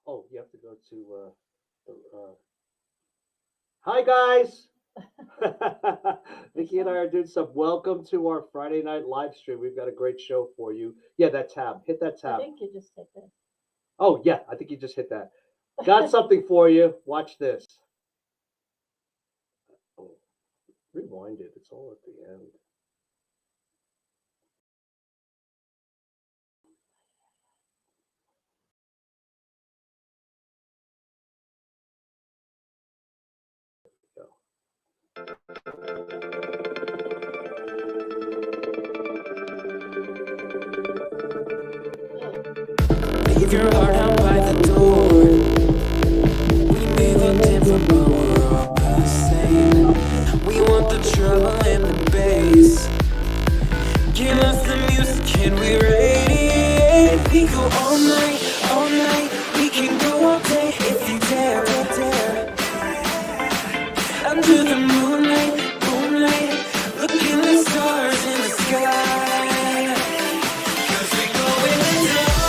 Oh, you have to go to hi guys. Nikki and I are doing some welcome to our Friday night live stream. We've got a great show for you. Yeah, that tab. Hit that I tab. think you just hit this. Oh yeah, I think you just hit that. Got something for you. Watch this. Oh, rewind it. It's all at the end. Leave your heart out by the door. We may look different, but we're all the same. We want the trouble and the bass. Give us the music and we radiate. We go all night, all night. We can go all day if you dare, dare. Under the moonlight, moonlight. Look at the stars in the sky. 'Cause we go in the dark.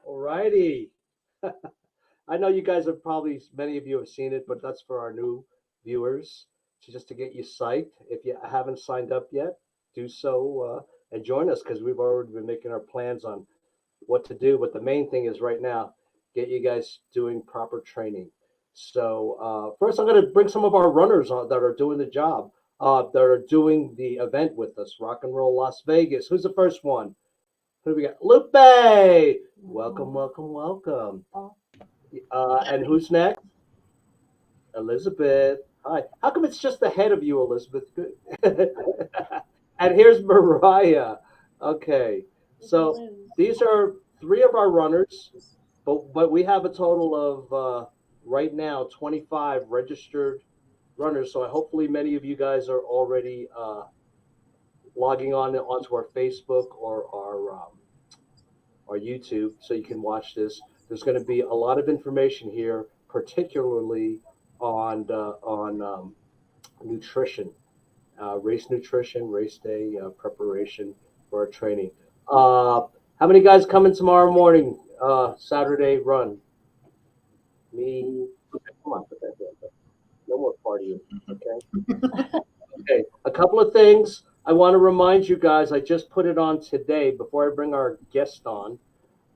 Alrighty. I know you guys have probably, many of you have seen it, but that's for our new viewers, just to get you psyched. If you haven't signed up yet, do so and join us because we've already been making our plans on what to do. But the main thing is right now, get you guys doing proper training. So first, I'm going to bring some of our runners on that are doing the job, that are doing the event with us, RnR Las Vegas. Who's the first one? Who do we got? Lupe! Welcome, welcome, welcome. And who's next? Elizabeth. Hi. How come it's just the head of you, Elizabeth? Good. And here's Mariah. Okay. So these are three of our runners, but we have a total of right now 25 registered runners. So hopefully many of you guys are already logging on onto our Facebook or our YouTube, so you can watch this. There's going to be a lot of information here, particularly on nutrition, race nutrition, race day preparation for our training. How many guys coming tomorrow morning? Saturday run. Me. Okay, come on, put that down. No more partying. Okay. Okay. A couple of things. I want to remind you guys, I just put it on today before I bring our guest on,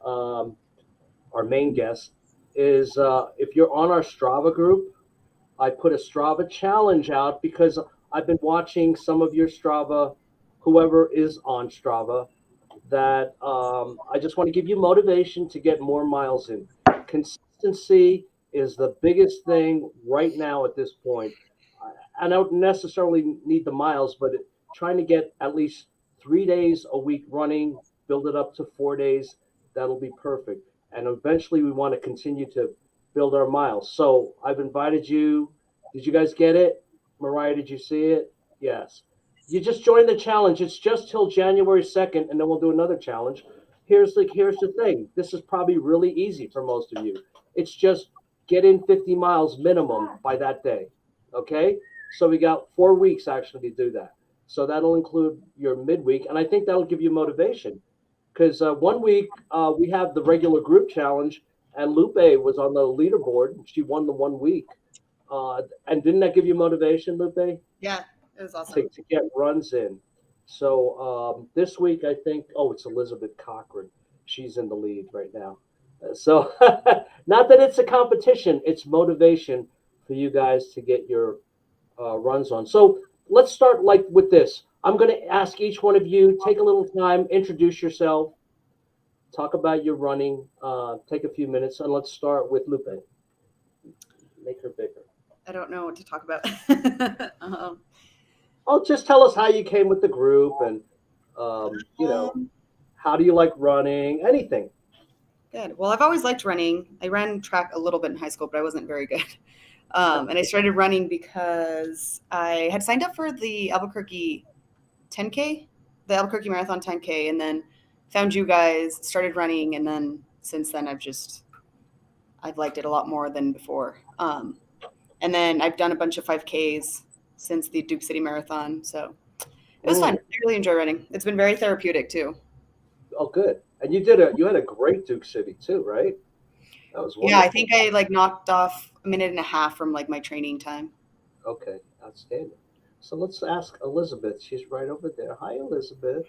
our main guest, is if you're on our Strava group, I put a Strava challenge out because I've been watching some of your Strava, whoever is on Strava, that I just want to give you motivation to get more miles in. Consistency is the biggest thing right now at this point. I don't necessarily need the miles, but trying to get at least 3 days a week running, build it up to 4 days, that'll be perfect. And eventually we want to continue to build our miles. So I've invited you. Did you guys get it? Mariah, did you see it? Yes. You just joined the challenge. It's just till January 2nd, and then we'll do another challenge. Here's the thing. This is probably really easy for most of you. It's just get in 50 miles minimum by that day. Okay? So we got 4 weeks actually to do that. So that'll include your midweek, and I think that'll give you motivation. Because 1 week we have the regular group challenge, and Lupe was on the leaderboard. She won the 1 week. And didn't that give you motivation, Lupe? Yeah, it was awesome. To get runs in. So this week, I think, it's Elizabeth Cochran. She's in the lead right now. So not that it's a competition, it's motivation for you guys to get your runs on. So let's start like with this. I'm going to ask each one of you, take a little time, introduce yourself, talk about your running, take a few minutes, and let's start with Lupe. Make her bigger. I don't know what to talk about. Oh, just tell us how you came with the group and, how do you like running? Anything. Good. Well, I've always liked running. I ran track a little bit in high school, but I wasn't very good. And I started running because I had signed up for the Albuquerque 10K, the Albuquerque Marathon 10K, and then found you guys, started running, and then since then I've liked it a lot more than before. And then I've done a bunch of 5Ks since the Duke City Marathon, so it was fun. I really enjoy running. It's been very therapeutic too. Oh, good. And you had a great Duke City too, right? That was wonderful. Yeah, I think I knocked off a minute and a half from my training time. Okay, outstanding. So let's ask Elizabeth. She's right over there. Hi, Elizabeth.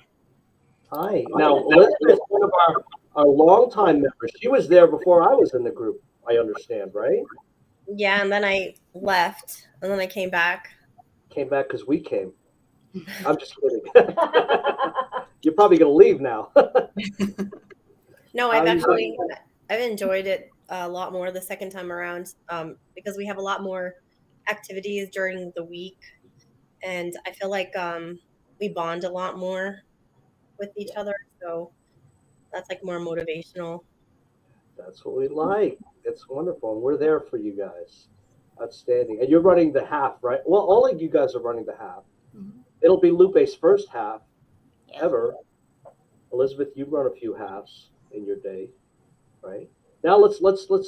Hi. Now, Elizabeth is one of our longtime members. She was there before I was in the group, I understand, right? Yeah, and then I left, and then I came back. Came back because we came. I'm just kidding. You're probably going to leave now. No, I've enjoyed it a lot more the second time around, because we have a lot more activities during the week, and I feel like we bond a lot more with each other, so that's more motivational. That's what we like. It's wonderful. And we're there for you guys. Outstanding. And you're running the half, right? Well, all of you guys are running the half. Mm-hmm. It'll be Lupe's first half ever. Elizabeth, you've run a few halves in your day, right? Now let's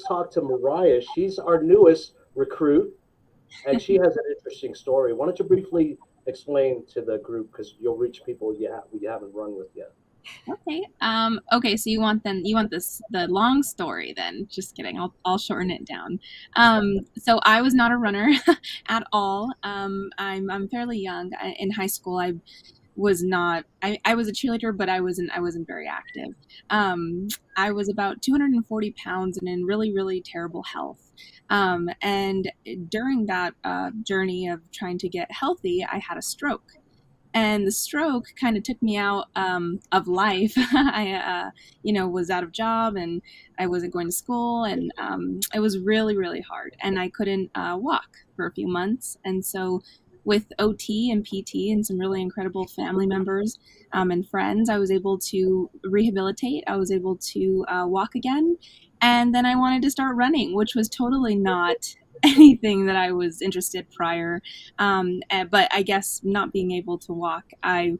talk to Mariah. She's our newest recruit, and she has an interesting story. Why don't you briefly explain to the group, because you'll reach people you haven't run with yet. Okay. Okay. So you want the long story then? Just kidding. I'll shorten it down. So I was not a runner at all. I'm fairly young. In high school, I was not. I was a cheerleader, but I wasn't very active. I was about 240 pounds and in really, really terrible health. And during that journey of trying to get healthy, I had a stroke. And the stroke kind of took me out of life. I, was out of job and I wasn't going to school, and it was really, really hard. And I couldn't walk for a few months. And so, with OT and PT and some really incredible family members and friends, I was able to rehabilitate. I was able to walk again. And then I wanted to start running, which was totally not anything that I was interested prior. But I guess not being able to walk, I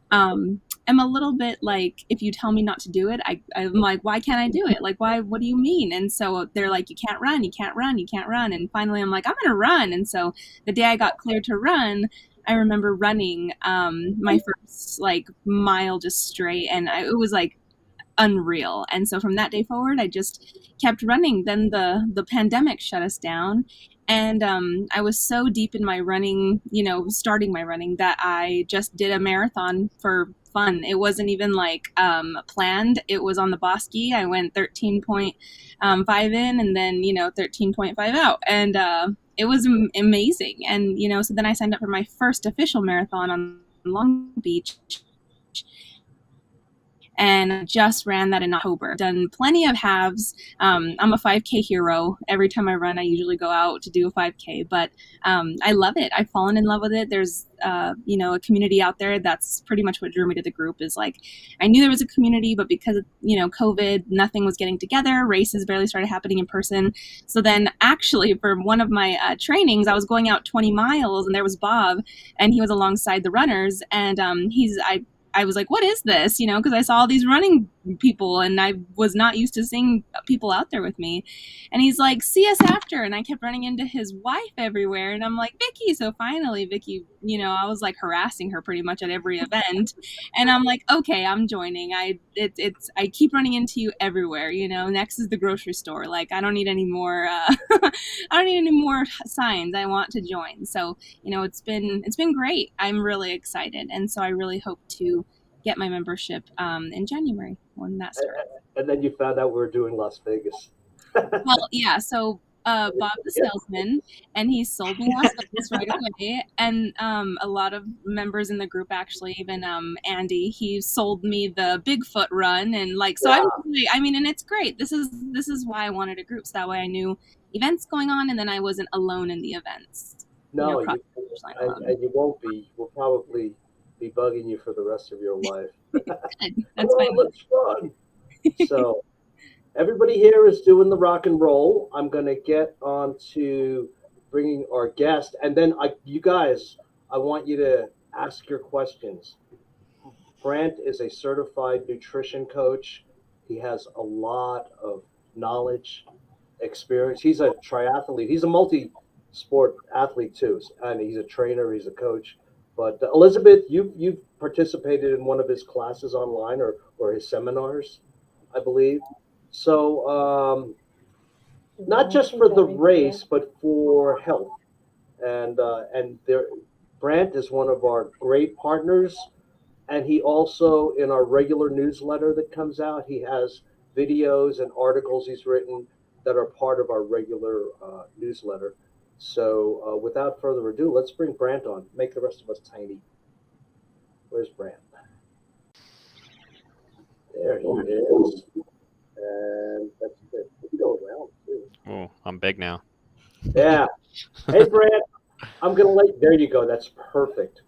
am a little bit like, if you tell me not to do it, I'm like, why can't I do it? Like, why, what do you mean? And so they're like, you can't run, you can't run, you can't run. And finally I'm like, I'm going to run. And so the day I got cleared to run, I remember running my first mile just straight. And it was unreal. And so from that day forward, I just kept running. Then the pandemic shut us down, and I was so deep in my running, starting my running, that I just did a marathon for fun. It wasn't even planned. It was on the Bosque. I went 13.5 in, and then 13.5 out, and it was amazing. And so then I signed up for my first official marathon on Long Beach, and just ran that in October. Done plenty of halves. I'm a 5K hero. Every time I run, I usually go out to do a 5K, but I love it. I've fallen in love with it. There's a community out there. That's pretty much what drew me to the group. Is I knew there was a community, but because of COVID, nothing was getting together. Races barely started happening in person. So then actually for one of my trainings, I was going out 20 miles, and there was Bob, and he was alongside the runners, and I was like, what is this? Because I saw all these running people, and I was not used to seeing people out there with me. And he's like, see us after. And I kept running into his wife everywhere. And I'm like, Vicky. So finally, Vicky, I was harassing her pretty much at every event. And I'm like, okay, I'm joining. I keep running into you everywhere. Next is the grocery store. I don't need any more, I don't need any more signs. I want to join. So, it's been great. I'm really excited. And so I really hope to get my membership in January when that starts. And then you found out we were doing Las Vegas. Well, yeah. So Bob the salesman, and he sold me Las Vegas right away. And a lot of members in the group, actually, even Andy, he sold me the Bigfoot run, and like so. I mean, and it's great. This is why I wanted a group, so that way I knew events going on, and then I wasn't alone in the events. No, and you won't be. We'll probably be bugging you for the rest of your life. That's fine. Let's run. So everybody here is doing the rock and roll. I'm going to get on to bringing our guest. And then you guys, I want you to ask your questions. Brant is a certified nutrition coach. He has a lot of knowledge, experience. He's a triathlete. He's a multi-sport athlete too. And he's a trainer. He's a coach. But Elizabeth, you've participated in one of his classes online or his seminars, I believe. So not just for the race, but for health. And Brant is one of our great partners. And he also, in our regular newsletter that comes out, he has videos and articles he's written that are part of our regular newsletter. So without further ado, let's bring Brant on. Make the rest of us tiny. Where's Brant? There he is. And that's good. We can go around too. Oh, I'm big now. Yeah. Hey, Brant. I'm going to there you go. That's perfect.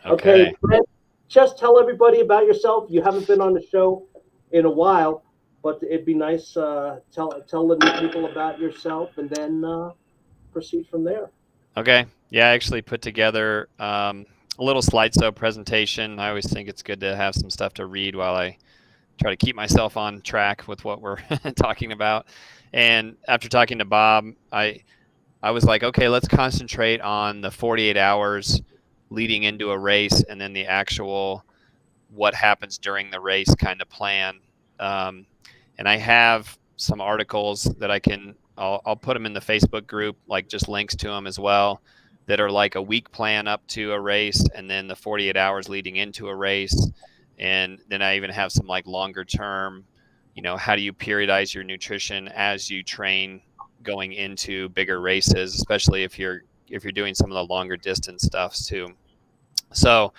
Okay, Brant, just tell everybody about yourself. You haven't been on the show in a while, but it'd be nice tell the new people about yourself and then proceed from there. Okay. Yeah, I actually put together a little slideshow presentation. I always think it's good to have some stuff to read while I try to keep myself on track with what we're talking about. And after talking to Bob, I was like, okay, let's concentrate on the 48 hours leading into a race and then the actual what happens during the race kind of plan. And I have some articles that I'll put them in the Facebook group, like just links to them as well, that are like a week plan up to a race and then the 48 hours leading into a race. And then I even have some like longer term, how do you periodize your nutrition as you train going into bigger races, especially if you're doing some of the longer distance stuffs too. So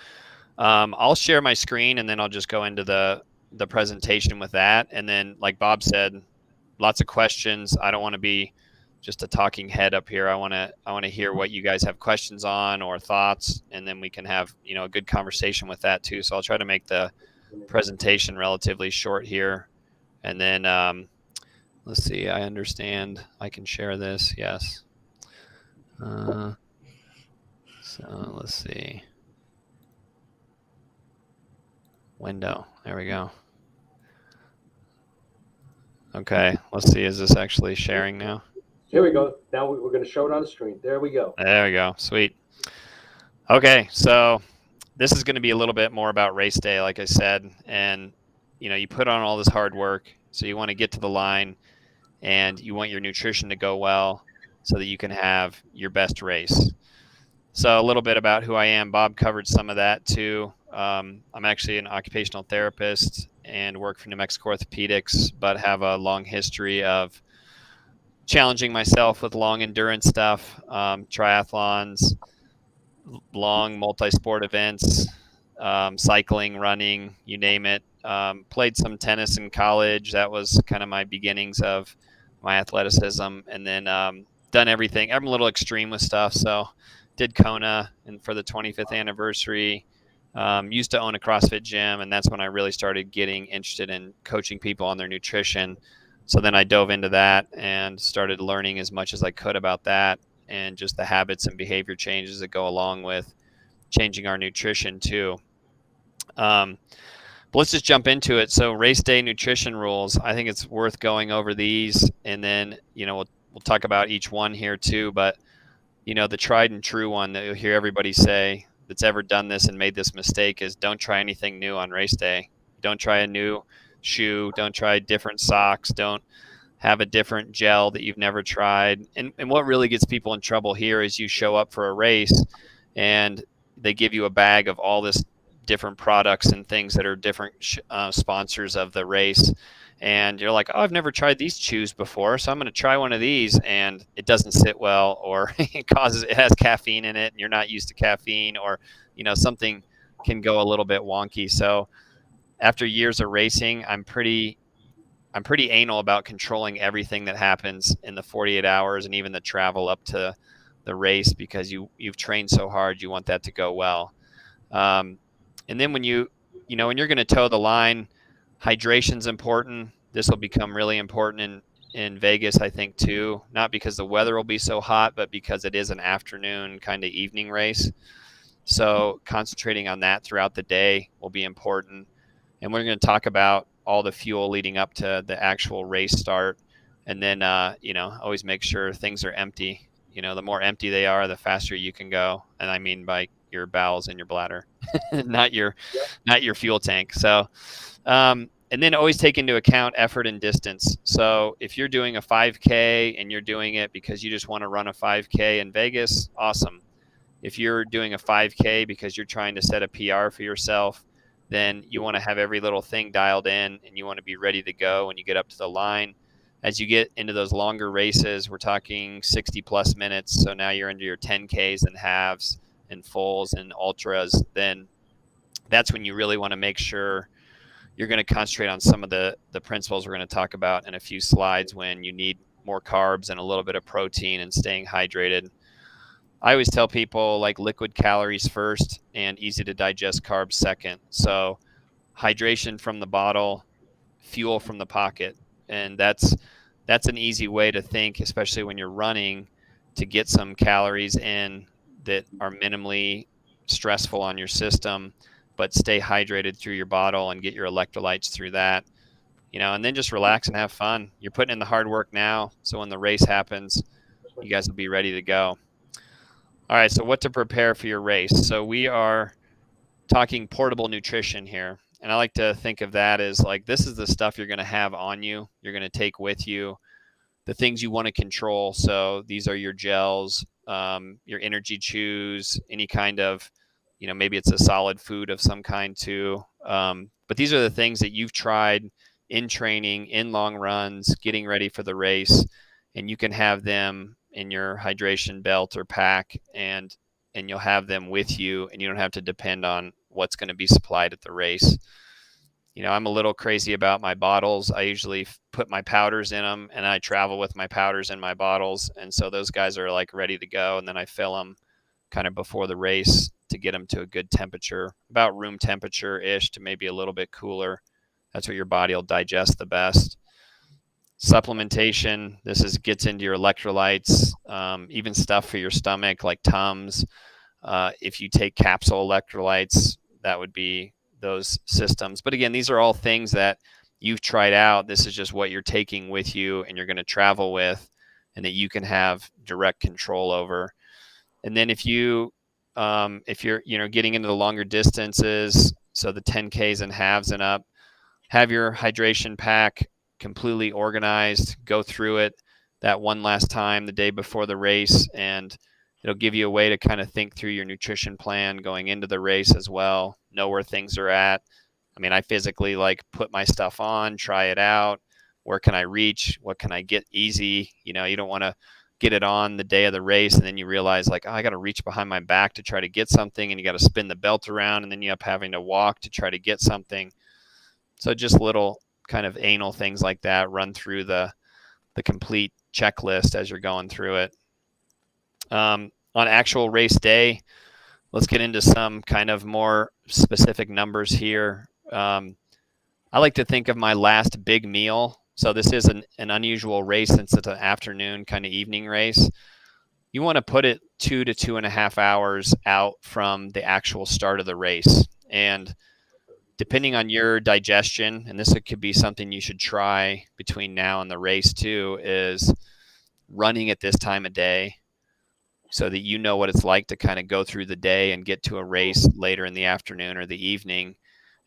I'll share my screen and then I'll just go into the presentation with that. And then like Bob said, lots of questions. I don't want to be just a talking head up here. I want to hear what you guys have questions on or thoughts, and then we can have, a good conversation with that too. So I'll try to make the presentation relatively short here. And then let's see, I understand I can share this. Yes. So let's see. Window. There we go. Okay, let's see. Is this actually sharing now? Here we go. Now we're going to show it on the screen. There we go. There we go. Sweet. Okay, so this is going to be a little bit more about race day, like I said. And, you put on all this hard work. So you want to get to the line and you want your nutrition to go well so that you can have your best race. So a little bit about who I am. Bob covered some of that too. I'm actually an occupational therapist and work for New Mexico Orthopedics, but have a long history of challenging myself with long endurance stuff, triathlons, long multi-sport events, cycling, running, you name it. Played some tennis in college. That was kind of my beginnings of my athleticism. And then done everything. I'm a little extreme with stuff. So did Kona and for the 25th anniversary. Used to own a CrossFit gym, and that's when I really started getting interested in coaching people on their nutrition. So then I dove into that and started learning as much as I could about that and just the habits and behavior changes that go along with changing our nutrition too. But let's just jump into it. So race day nutrition rules, I think it's worth going over these, and then, we'll talk about each one here too. But, the tried and true one that you'll hear everybody say that's ever done this and made this mistake is don't try anything new on race day. Don't try a new shoe. Don't try different socks. Don't have a different gel that you've never tried. And what really gets people in trouble here is you show up for a race and they give you a bag of all this different products and things that are different sponsors of the race. And you're like, oh, I've never tried these chews before, so I'm going to try one of these, and it doesn't sit well, or it has caffeine in it, and you're not used to caffeine, or something can go a little bit wonky. So after years of racing, I'm pretty anal about controlling everything that happens in the 48 hours and even the travel up to the race, because you've trained so hard, you want that to go well. And then when when you're going to toe the line, hydration's important. This will become really important in Vegas, I think, too. Not because the weather will be so hot, but because it is an afternoon kind of evening race. So concentrating on that throughout the day will be important. And we're going to talk about all the fuel leading up to the actual race start. And then, always make sure things are empty. The more empty they are, the faster you can go. And I mean by your bowels and your bladder, not your fuel tank. So, and then always take into account effort and distance. So if you're doing a 5K and you're doing it because you just want to run a 5K in Vegas, awesome. If you're doing a 5K because you're trying to set a PR for yourself, then you want to have every little thing dialed in, and you want to be ready to go when you get up to the line. As you get into those longer races, we're talking 60 plus minutes. So now you're into your 10Ks and halves and fulls and ultras. Then that's when you really want to make sure you're going to concentrate on some of the principles we're going to talk about in a few slides, when you need more carbs and a little bit of protein and staying hydrated. I always tell people, like, liquid calories first and easy to digest carbs second. So hydration from the bottle, fuel from the pocket. And that's an easy way to think, especially when you're running, to get some calories in that are minimally stressful on your system, but stay hydrated through your bottle and get your electrolytes through that, and then just relax and have fun. You're putting in the hard work now, so when the race happens, you guys will be ready to go. All right, so what to prepare for your race? So we are talking portable nutrition here, and I like to think of that as like, this is the stuff you're going to have on you, you're going to take with you, the things you want to control. So these are your gels, your energy chews, any kind of, maybe it's a solid food of some kind too. But these are the things that you've tried in training, in long runs, getting ready for the race, and you can have them in your hydration belt or pack, and you'll have them with you, and you don't have to depend on what's going to be supplied at the race. I'm a little crazy about my bottles. I usually put my powders in them, and I travel with my powders in my bottles. And so those guys are like ready to go. And then I fill them kind of before the race to get them to a good temperature, about room temperature-ish to maybe a little bit cooler. That's what your body will digest the best. Supplementation, gets into your electrolytes, even stuff for your stomach like Tums. If you take capsule electrolytes, that would be those systems. But again, these are all things that you've tried out. This is just what you're taking with you and you're going to travel with, and that you can have direct control over. And then if you're getting into the longer distances, so the 10Ks and halves and up, have your hydration pack completely organized, go through it that one last time the day before the race, and it'll give you a way to kind of think through your nutrition plan going into the race as well, know where things are at. I mean, I physically put my stuff on, try it out. Where can I reach? What can I get easy? You don't want to get it on the day of the race and then you realize I got to reach behind my back to try to get something, and you got to spin the belt around, and then you end up having to walk to try to get something. So just little kind of anal things like that. Run through the complete checklist as you're going through it. On actual race day, let's get into some kind of more specific numbers here. I like to think of my last big meal. So this is an unusual race since it's an afternoon kind of evening race. You want to put it 2 to 2.5 hours out from the actual start of the race. And depending on your digestion, and this could be something you should try between now and the race too, is running at this time of day, so that you know what it's like to kind of go through the day and get to a race later in the afternoon or the evening.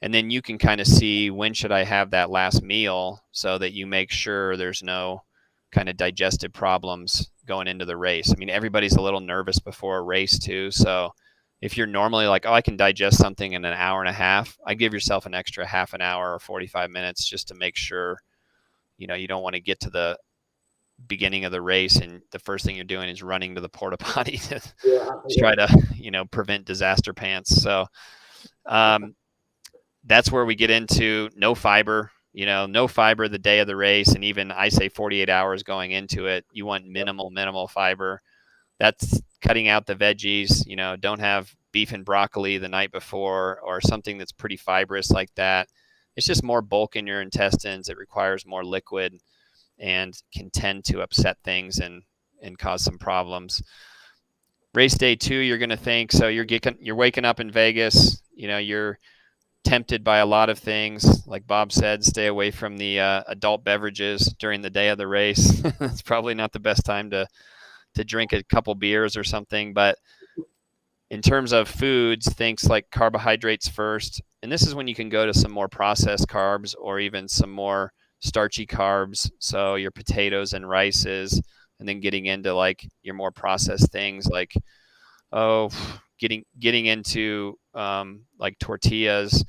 And then you can kind of see, when should I have that last meal, so that you make sure there's no kind of digestive problems going into the race. I mean, everybody's a little nervous before a race too. So if you're normally like, oh, I can digest something in an hour and a half, I give yourself an extra half an hour or 45 minutes just to make sure, you know, you don't want to get to the beginning of the race and the first thing you're doing is running to the porta potty to try to, you know, prevent disaster pants. So that's where we get into no fiber, you know, no fiber the day of the race. And even I say 48 hours going into it, you want minimal fiber. That's cutting out the veggies, you know, don't have beef and broccoli the night before or something that's pretty fibrous like that. It's just more bulk in your intestines. It requires more liquid and can tend to upset things and cause some problems. Race day 2, you're going to think, so you're waking up in Vegas, you know, you're tempted by a lot of things. Like Bob said, stay away from the adult beverages during the day of the race. It's probably not the best time to drink a couple beers or something. But in terms of foods, things like carbohydrates first. And this is when you can go to some more processed carbs or even some more starchy carbs. So your potatoes and rices, and then getting into like your more processed things like, getting into like tortillas,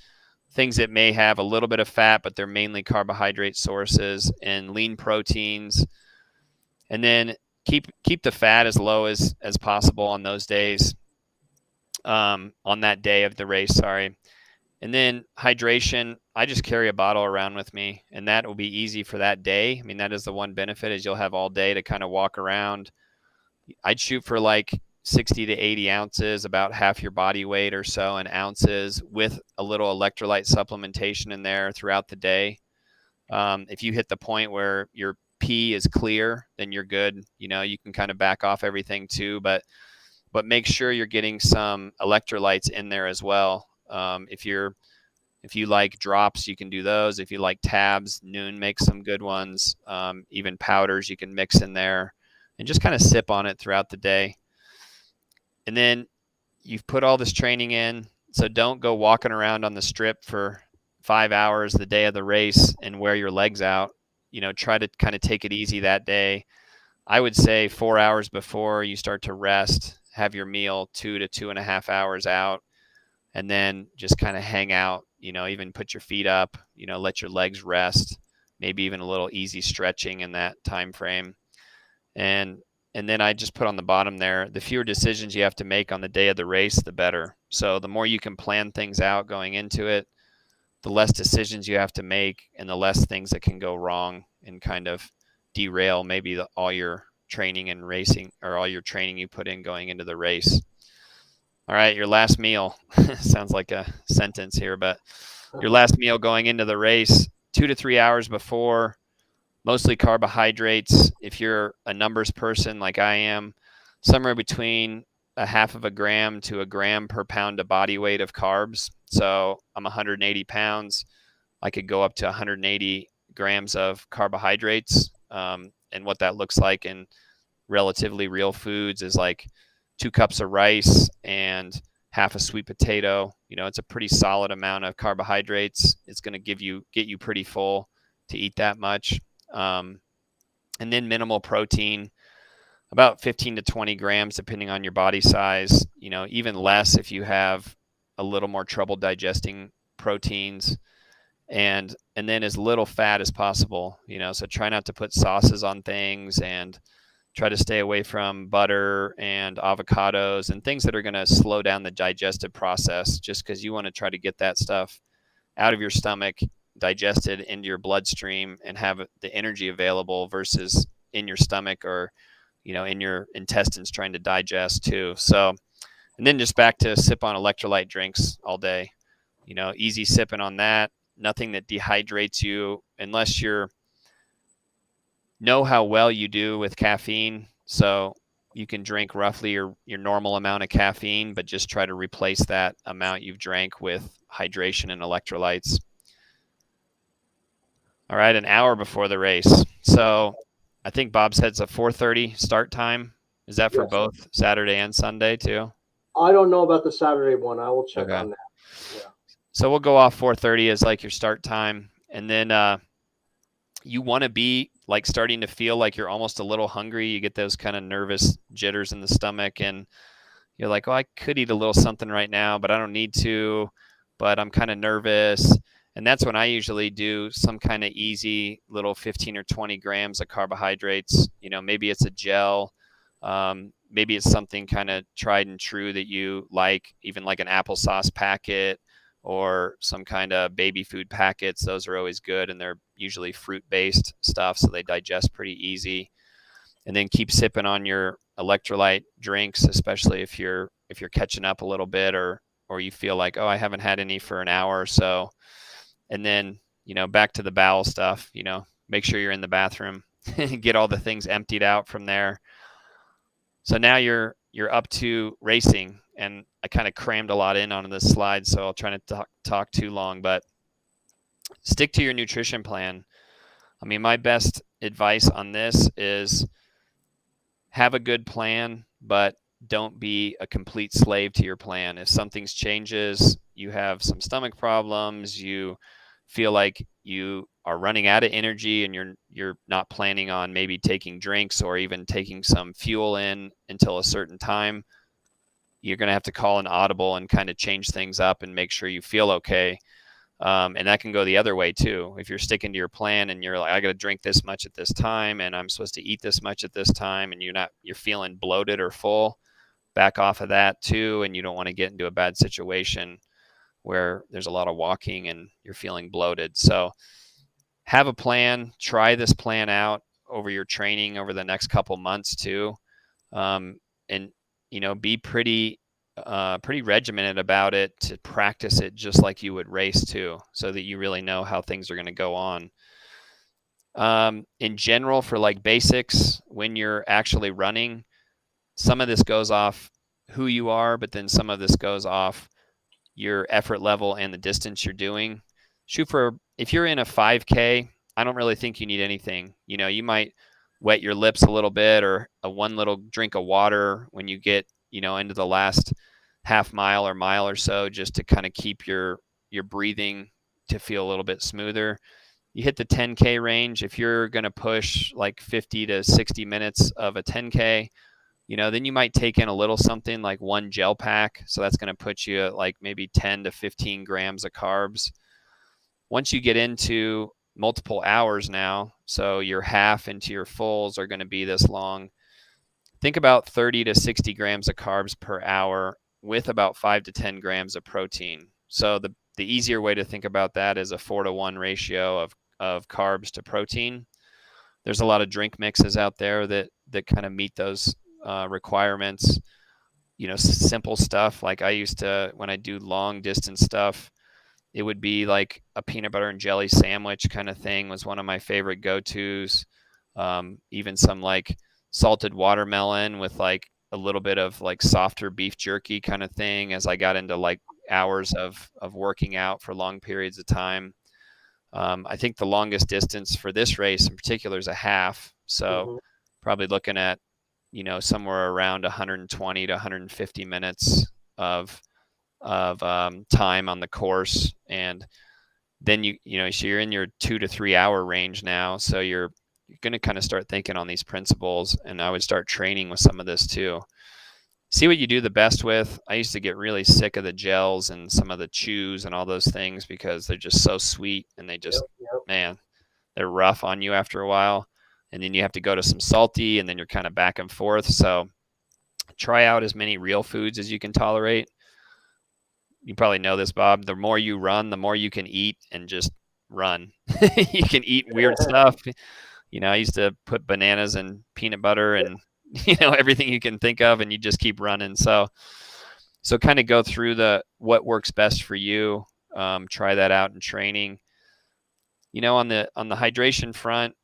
things that may have a little bit of fat, but they're mainly carbohydrate sources, and lean proteins. And then keep the fat as low as possible on those days, on that day of the race, sorry. And then hydration, I just carry a bottle around with me, and that will be easy for that day. I mean, that is the one benefit, is you'll have all day to kind of walk around. I'd shoot for like 60 to 80 ounces, about half your body weight or so in ounces, with a little electrolyte supplementation in there throughout the day. If you hit the point where your pee is clear, then you're good. You know, you can kind of back off everything too, but make sure you're getting some electrolytes in there as well. If you like drops, you can do those. If you like tabs, Noon makes some good ones. Even powders you can mix in there and just kind of sip on it throughout the day. And then you've put all this training in, so don't go walking around on the strip for 5 hours the day of the race and wear your legs out. You know, try to kind of take it easy that day. I would say 4 hours before you start to rest, have your meal 2 to 2.5 hours out, and then just kind of hang out, you know, even put your feet up, you know, let your legs rest, maybe even a little easy stretching in that time frame. And then I just put on the bottom there, the fewer decisions you have to make on the day of the race, the better. So the more you can plan things out going into it, the less decisions you have to make and the less things that can go wrong and kind of derail maybe all your training and racing, or all your training you put in going into the race. All right, your last meal. Sounds like a sentence here, but your last meal going into the race, 2 to 3 hours before, mostly carbohydrates. If you're a numbers person like I am, somewhere between a half of a gram to a gram per pound of body weight of carbs. So I'm 180 pounds. I could go up to 180 grams of carbohydrates. And what that looks like in relatively real foods is like 2 cups of rice and half a sweet potato. You know, it's a pretty solid amount of carbohydrates. It's going to get you pretty full to eat that much. And then minimal protein, about 15 to 20 grams, depending on your body size, you know, even less if you have a little more trouble digesting proteins, and then as little fat as possible, you know, so try not to put sauces on things, and try to stay away from butter and avocados and things that are going to slow down the digestive process, just because you want to try to get that stuff out of your stomach, digested into your bloodstream, and have the energy available versus in your stomach or, you know, in your intestines trying to digest too. So, and then just back to sip on electrolyte drinks all day, you know, easy sipping on that, nothing that dehydrates you unless you're know how well you do with caffeine. So you can drink roughly your normal amount of caffeine, but just try to replace that amount you've drank with hydration and electrolytes. All right, an hour before the race. So I think Bob said it's a 4:30 start time. Is that for both Saturday and Sunday too? I don't know about the Saturday one. I will check on that. Yeah. So we'll go off 4:30 as like your start time. And then you want to be like starting to feel like you're almost a little hungry. You get those kind of nervous jitters in the stomach, and you're like, oh, I could eat a little something right now, but I don't need to, but I'm kind of nervous. And that's when I usually do some kind of easy little 15 or 20 grams of carbohydrates. Maybe it's a gel. Maybe it's something kind of tried and true that you like, even like an applesauce packet or some kind of baby food packets. Those are always good, and they're usually fruit-based stuff, so they digest pretty easy. And then keep sipping on your electrolyte drinks, especially if you're catching up a little bit, or you feel like, oh, I haven't had any for an hour or so. And then, back to the bowel stuff, make sure you're in the bathroom, get all the things emptied out from there. So now you're up to racing, and I kind of crammed a lot in on this slide, so I'll try not to talk too long, but stick to your nutrition plan. I mean, my best advice on this is have a good plan, but don't be a complete slave to your plan. If something changes, you have some stomach problems, you feel like you are running out of energy and you're not planning on maybe taking drinks or even taking some fuel in until a certain time, you're going to have to call an audible and kind of change things up and make sure you feel okay. And that can go the other way too. If you're sticking to your plan and you're like, I got to drink this much at this time, and I'm supposed to eat this much at this time, and you're feeling bloated or full, back off of that too. And you don't want to get into a bad situation where there's a lot of walking and you're feeling bloated. So have a plan, try this plan out over your training over the next couple months too. And, be pretty regimented about it, to practice it just like you would race too, so that you really know how things are going to go on. In general, for like basics, when you're actually running, some of this goes off who you are, but then some of this goes off your effort level and the distance you're doing. If you're in a 5K, I don't really think you need anything. You might wet your lips a little bit, or one little drink of water when you get, into the last half mile or mile or so, just to kind of keep your breathing to feel a little bit smoother. You hit the 10K range. If you're going to push like 50 to 60 minutes of a 10K, then you might take in a little something like one gel pack. So that's going to put you at like maybe 10 to 15 grams of carbs. Once you get into multiple hours now, so your half into your fulls are going to be this long, think about 30 to 60 grams of carbs per hour with about 5 to 10 grams of protein. So the easier way to think about that is a 4-to-1 ratio of carbs to protein. There's a lot of drink mixes out there that kind of meet those requirements. Simple stuff like I used to, when I do long distance stuff, it would be like a peanut butter and jelly sandwich kind of thing was one of my favorite go-tos. Even some like salted watermelon with like a little bit of like softer beef jerky kind of thing, as I got into like hours of working out for long periods of time. I think the longest distance for this race in particular is a half. So probably looking at, somewhere around 120 to 150 minutes of time on the course. And then so you're in your 2 to 3 hour range now. So you're going to kind of start thinking on these principles, and I would start training with some of this too. See what you do the best with. I used to get really sick of the gels and some of the chews and all those things because they're just so sweet, and they just, man, they're rough on you after a while. And then you have to go to some salty, and then you're kind of back and forth. So try out as many real foods as you can tolerate. You probably know this, Bob. The more you run, the more you can eat and just run. You can eat weird stuff. I used to put bananas and peanut butter and, everything you can think of, and you just keep running. So kind of go through what works best for you. Try that out in training. On the hydration front,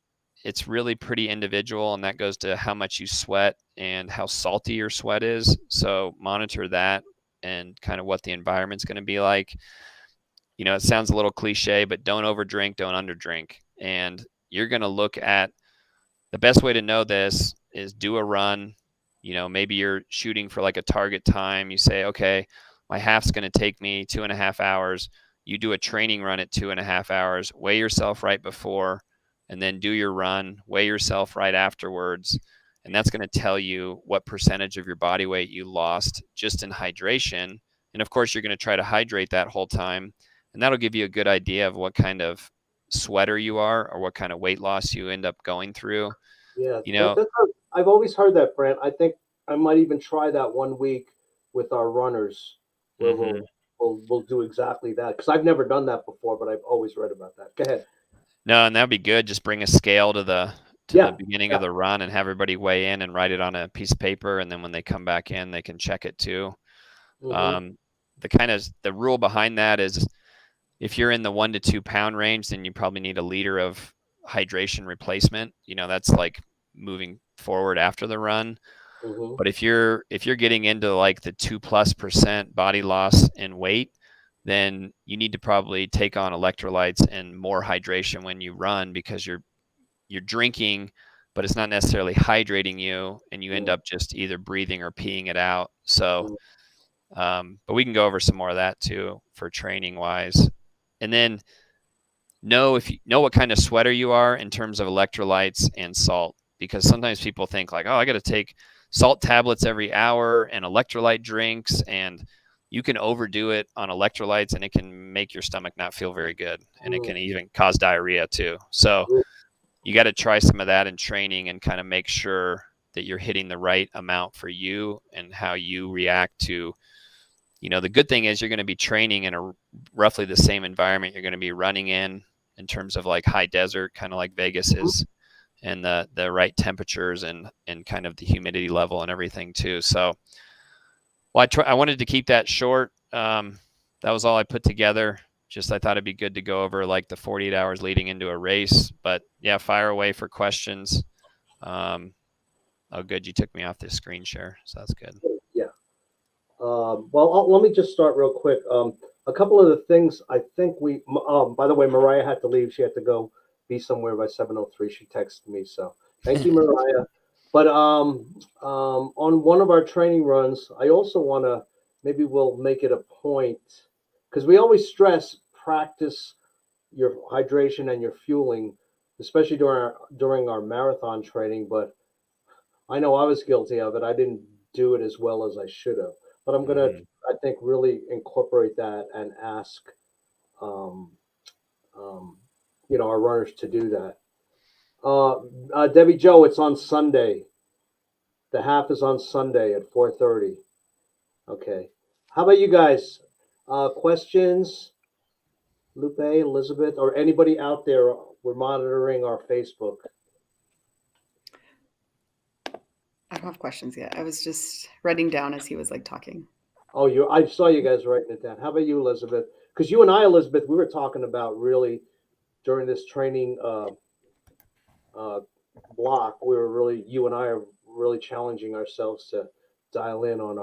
it's really pretty individual, and that goes to how much you sweat and how salty your sweat is. So monitor that and kind of what the environment's going to be like. It sounds a little cliche, but don't overdrink, don't underdrink. And you're going to look at the best way to know this is do a run. Maybe you're shooting for like a target time. You say, okay, my half's going to take me 2.5 hours. You do a training run at 2.5 hours, weigh yourself right before, and then do your run, weigh yourself right afterwards. and that's going to tell you what percentage of your body weight you lost just in hydration. And of course, you're going to try to hydrate that whole time, and that'll give you a good idea of what kind of sweater you are or what kind of weight loss you end up going through. Yeah, You know, I've always heard that, Brant. I think I might even try that one week with our runners, where mhm. we'll do exactly that, because I've never done that before, but I've always read about that. Go ahead. No, and that'd be good. Just bring a scale to the Yeah, beginning yeah. of the run and have everybody weigh in and write it on a piece of paper, and then when they come back in, they can check it too. Mhm. The rule behind that is if you're in the 1 to 2 pound range, then you probably need a liter of hydration replacement. You know, that's like moving forward after the run. Mhm. But if you're getting into like the 2+% body loss in weight, then you need to probably take on electrolytes and more hydration when you run, because you're drinking, but it's not necessarily hydrating you, and you end up just either breathing or peeing it out. So, but we can go over some more of that too for training wise. And then if you know what kind of sweater you are in terms of electrolytes and salt, because sometimes people think like, oh, I got to take salt tablets every hour and electrolyte drinks, and you can overdo it on electrolytes and it can make your stomach not feel very good, and it can even cause diarrhea too. So you got to try some of that in training and kind of make sure that you're hitting the right amount for you and how you react to, the good thing is you're going to be training in a roughly the same environment you're going to be running in terms of like high desert, kind of like Vegas is, and the right temperatures and kind of the humidity level and everything too. So, well, I wanted to keep that short. That was all I put together. Just I thought it'd be good to go over like the 48 hours leading into a race. But yeah, fire away for questions. Oh, good. You took me off the screen share, so that's good. Yeah. Let me just start real quick. A couple of the things I think by the way, Mariah had to leave. She had to go be somewhere by 7:03. She texted me. So thank you, Mariah. But on one of our training runs, I also want to, maybe we'll make it a point, because we always stress practice your hydration and your fueling, especially during our marathon training. But I know I was guilty of it. I didn't do it as well as I should have. But I'm gonna, I think, really incorporate that and ask, um, our runners to do that. Debbie Joe, it's on Sunday. The half is on Sunday at 4:30. Okay. How about you guys? Questions? Lupe, Elizabeth, or anybody out there? We're monitoring our Facebook. I don't have questions yet. I was just writing down as he was like talking. Oh, I saw you guys writing it down. How about you, Elizabeth? Because you and I, Elizabeth, we were talking about really during this training block. You and I are really challenging ourselves to dial in on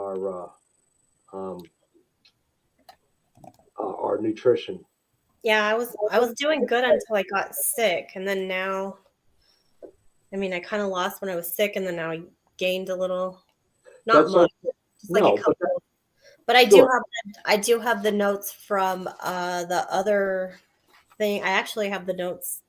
our nutrition. Yeah, I was doing good until I got sick, and then now, I mean, I kind of lost when I was sick, and then now I gained a little, not much, just like a couple. But I do have the notes from the other thing. I actually have the notes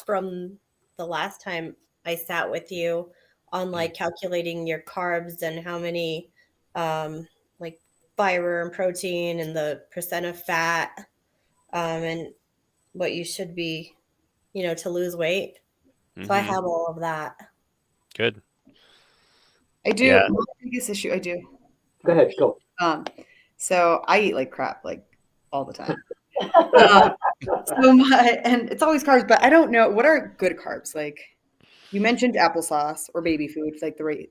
from the last time I sat with you on like calculating your carbs and how many like fiber and protein and the percent of fat and what you should be, to lose weight. So I have all of that. Good. I do. Yeah. My biggest issue, I do. Go ahead, go. So I eat like crap, like all the time. And it's always carbs, but I don't know what are good carbs. Like you mentioned applesauce or baby food, like the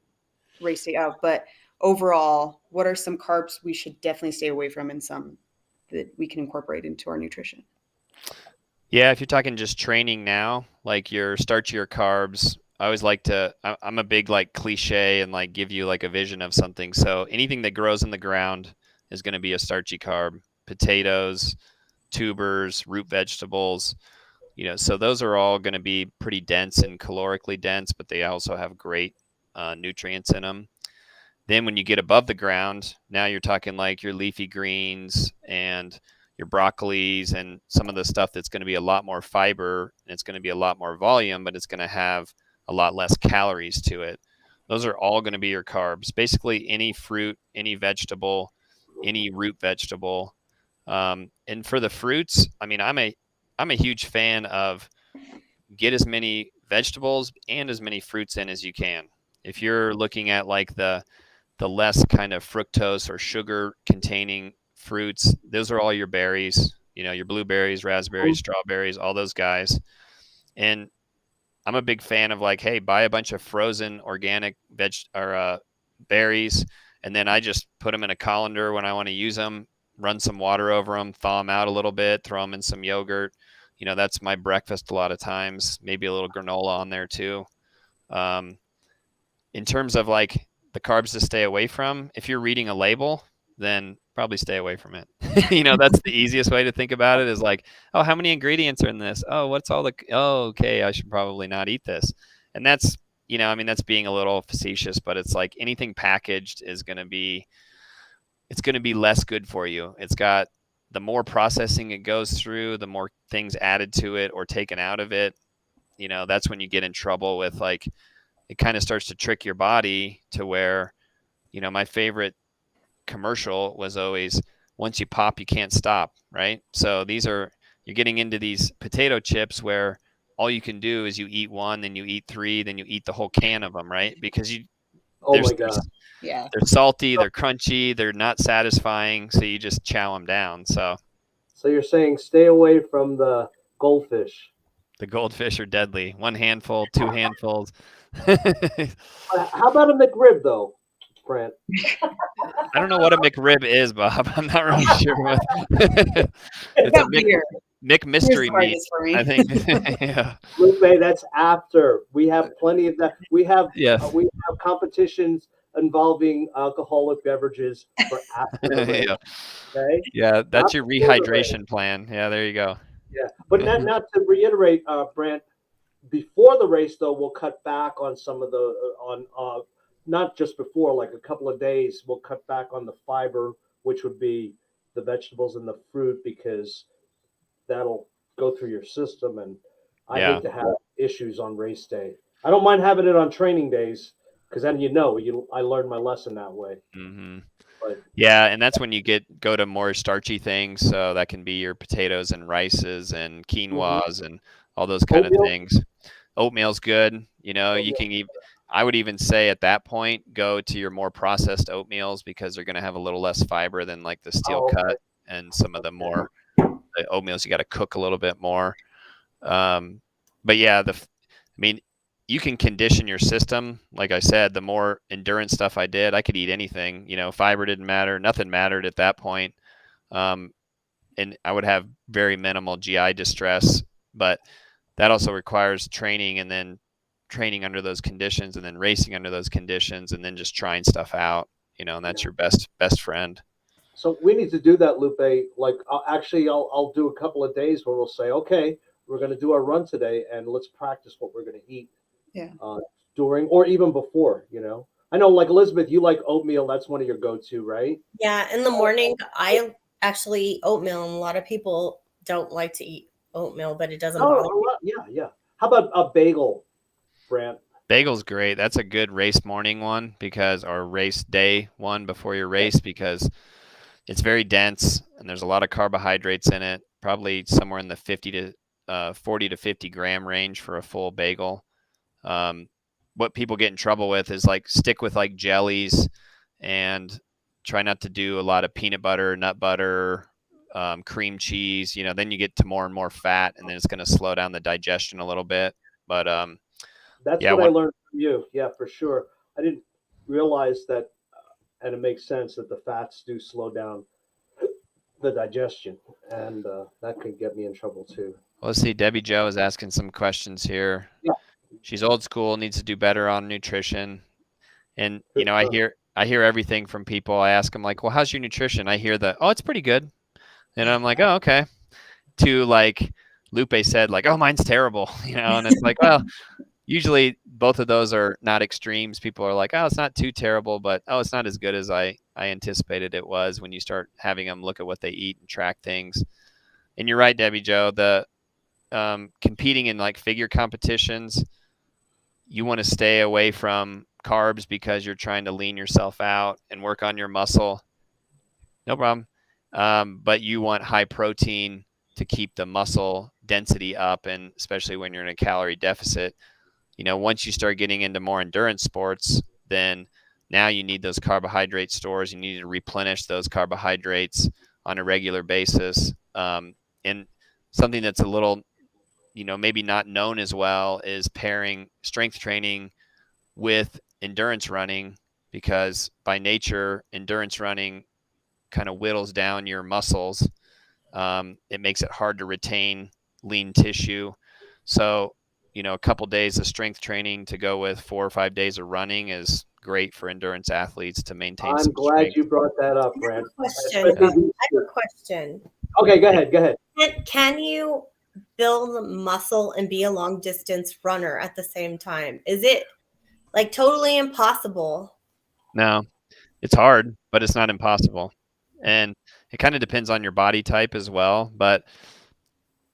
race day out. But overall, what are some carbs we should definitely stay away from, and some that we can incorporate into our nutrition? Yeah, if you're talking just training now, like your starchier carbs, I always like I'm a big like cliche and like give you like a vision of something. So anything that grows in the ground is going to be a starchy carb. Potatoes, tubers, root vegetables, so those are all going to be pretty dense and calorically dense, but they also have great nutrients in them. Then when you get above the ground, now you're talking like your leafy greens and your broccolis and some of the stuff that's going to be a lot more fiber, and it's going to be a lot more volume, but it's going to have a lot less calories to it. those are all going to be your carbs. Basically, any fruit, any vegetable, any root vegetable. And for the fruits, I mean, I'm a huge fan of get as many vegetables and as many fruits in as you can. If you're looking at like the less kind of fructose or sugar containing fruits, those are all your berries, your blueberries, raspberries, strawberries, all those guys. And I'm a big fan of like, hey, buy a bunch of frozen organic berries, and then I just put them in a colander when I want to use them, run some water over them, thaw them out a little bit, throw them in some yogurt. That's my breakfast a lot of times, maybe a little granola on there too. In terms of like the carbs to stay away from, if you're reading a label, then probably stay away from it. That's the easiest way to think about it is like, oh, how many ingredients are in this? Oh, okay, I should probably not eat this. And that's, that's being a little facetious, but it's like anything packaged is going to be less good for you. It's got the more processing it goes through, the more things added to it or taken out of it. That's when you get in trouble with like, it kind of starts to trick your body to where, my favorite commercial was always once you pop, you can't stop. Right. So you're getting into these potato chips where all you can do is you eat one, then you eat three, then you eat the whole can of them. Right. Because oh my God. Yeah. They're salty, they're crunchy, they're not satisfying. So you just chow them down. So you're saying stay away from the goldfish. The goldfish are deadly. 1 handful, 2 handfuls. How about a McRib though, Brant? I don't know what a McRib is, Bob. I'm not really sure what. It's a McMystery meat, I think. Yeah. Lupe, that's after. We have plenty of that. We have competitions involving alcoholic beverages for after the race. Yeah. Okay. Yeah, that's your rehydration plan. Yeah, there you go. Yeah, but not to reiterate, Brant. Before the race, though, we'll cut back on some of the not just before, like a couple of days. We'll cut back on the fiber, which would be the vegetables and the fruit, because that'll go through your system. And I hate to have issues on race day. I don't mind having it on training days because then I learned my lesson that way. Mm-hmm. Yeah, and that's when you go to more starchy things. So that can be your potatoes and rices and quinoas and all those kind of things. Oatmeal's good. You can even, I would even say at that point, go to your more processed oatmeals because they're going to have a little less fiber than like the steel cut and some of the more the oatmeals you got to cook a little bit more. But yeah, you can condition your system. Like I said, the more endurance stuff I did, I could eat anything. Fiber didn't matter. Nothing mattered at that point. And I would have very minimal GI distress. But that also requires training and then training under those conditions and then racing under those conditions and then just trying stuff out, and that's your best friend. So we need to do that, Lupe. Like I'll do a couple of days where we'll say, okay, we're going to do our run today and let's practice what we're going to eat. Yeah. During or even before, I know, like Elizabeth, you like oatmeal. That's one of your go-to, right? Yeah. In the morning, I actually eat oatmeal, and a lot of people don't like to eat oatmeal, but it doesn't bother me. Yeah. How about a bagel, Brant? Bagel's great. That's a good race morning one or race day one before your race because it's very dense and there's a lot of carbohydrates in it. Probably somewhere in the 40 to 50 gram range for a full bagel. What people get in trouble with is like stick with like jellies and try not to do a lot of peanut butter, nut butter, cream cheese. Then you get to more and more fat, and then it's going to slow down the digestion a little bit. But that's what I learned from you. Yeah, for sure. I didn't realize that, and it makes sense that the fats do slow down the digestion, and that could get me in trouble too. Well, let's see. Debbie Jo is asking some questions here. Yeah. She's old school, needs to do better on nutrition. And, I hear everything from people. I ask them like, well, how's your nutrition? I hear it's pretty good. And I'm like, oh, okay. To like Lupe said, like, oh, mine's terrible, and it's like, well, usually both of those are not extremes. People are like, oh, it's not too terrible, but it's not as good as I anticipated it was when you start having them look at what they eat and track things. And you're right, Debbie Jo, the competing in like figure competitions, you want to stay away from carbs because you're trying to lean yourself out and work on your muscle, no problem. But you want high protein to keep the muscle density up, and especially when you're in a calorie deficit. Once you start getting into more endurance sports, then now you need those carbohydrate stores. You need to replenish those carbohydrates on a regular basis. And something that's a little, maybe not known as well is pairing strength training with endurance running, because by nature, endurance running kind of whittles down your muscles. It makes it hard to retain lean tissue. So, a couple days of strength training to go with 4 or 5 days of running is great for endurance athletes to maintain I'm some glad strength. you brought that up, I have Brant. a question. Especially I have a question. Okay, go ahead. Can you build muscle and be a long distance runner at the same time? Is it like totally impossible? No, it's hard, but it's not impossible. And it kind of depends on your body type as well. But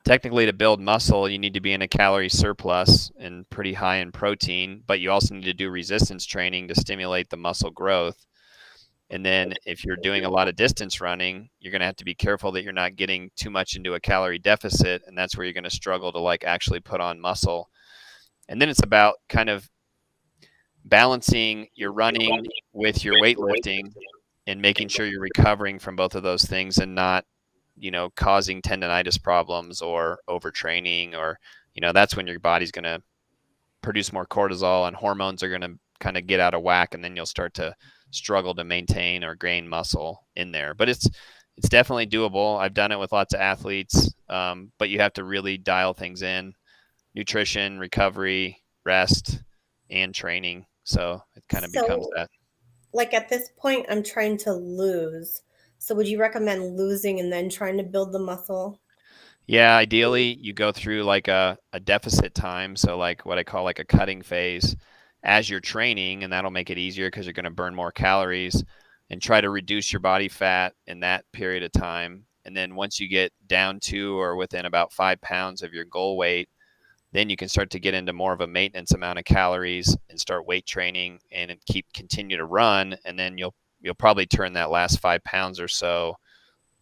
technically, to build muscle, you need to be in a calorie surplus and pretty high in protein, but you also need to do resistance training to stimulate the muscle growth. And then if you're doing a lot of distance running, you're going to have to be careful that you're not getting too much into a calorie deficit. And that's where you're going to struggle to like actually put on muscle. And then it's about kind of balancing your running with your weightlifting and making sure you're recovering from both of those things and not, causing tendonitis problems or overtraining, or, that's when your body's going to produce more cortisol and hormones are going to kind of get out of whack, and then you'll start to struggle to maintain or gain muscle in there. But it's definitely doable. I've done it with lots of athletes, but you have to really dial things in: nutrition, recovery, rest, and training. So it kind of becomes that. Like at this point, I'm trying to lose. So would you recommend losing and then trying to build the muscle? Yeah, ideally you go through like a deficit time. So like what I call like a cutting phase as you're training, and that'll make it easier because you're going to burn more calories, and try to reduce your body fat in that period of time. And then once you get down to or within about 5 pounds of your goal weight, then you can start to get into more of a maintenance amount of calories and start weight training and continue to run. And then you'll probably turn that last 5 pounds or so.